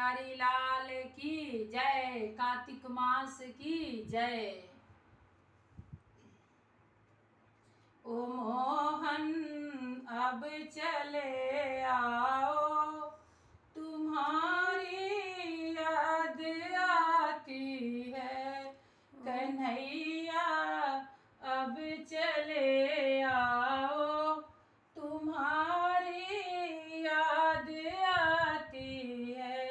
बिहारी लाल की जय। कार्तिक मास की जय। ओ मोहन अब चले आओ, तुम्हारी याद आती है। कन्हैया अब चले आओ, तुम्हारी याद आती है।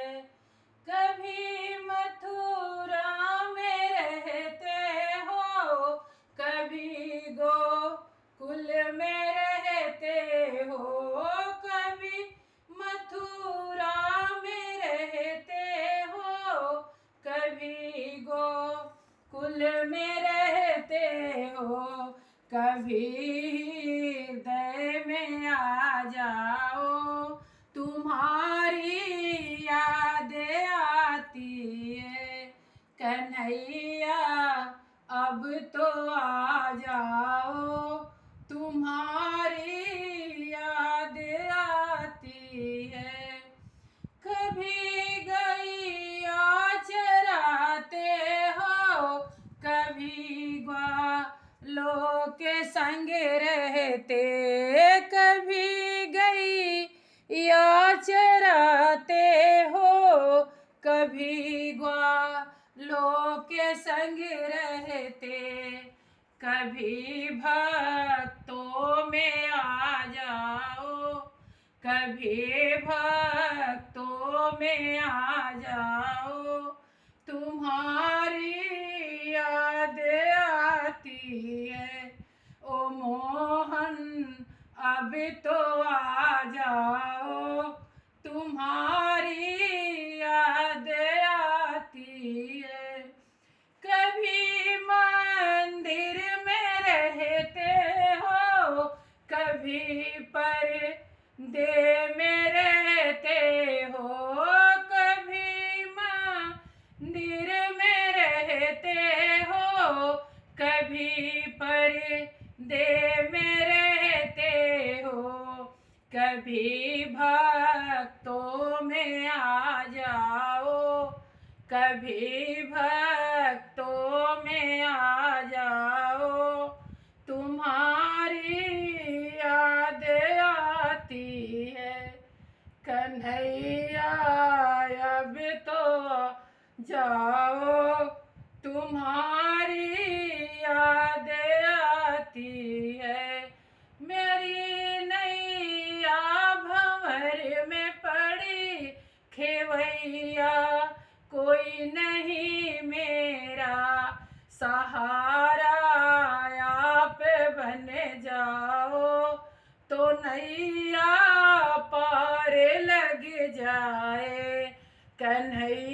कभी मथुरा में रहते हो, कभी गोकुल में रहते हो, कभी मथुरा में रहते हो, कभी गोकुल में रहते हो। कभी हृदय में आ जाओ, तुम्हारी याद आती है। कन्हैया अब तो आ जाओ, तुम्हारी याद आती है। कभी गैया चराते हो, कभी ग्वालों के संग रहते, कभी गैया चराते हो, कभी ग्वालों के संग रहते। कभी भक्तों में आ जाओ, कभी भक्तों में आ जाओ, तुम्हारी याद आती है। ओ मोहन अब तो आ जाओ, तुम्हारी याद आती है। कभी मंदिर में रहते हो, कभी पर्दे में रहते हो, कभी मंदिर में रहते हो, कभी पर्दे में रहते हो। कभी भक्तों में आ जाओ, कभी भक्तों में आ जाओ, तुम्हारी याद आती है। कन्हैया अब तो जाओ, तुम्हारी याद आती है। मेरी नैया भंवर में पड़ी, खेवैया कोई नहीं मेरा सहारा। आप बन जाओ तो नैया पार लग जाए। कन्हैया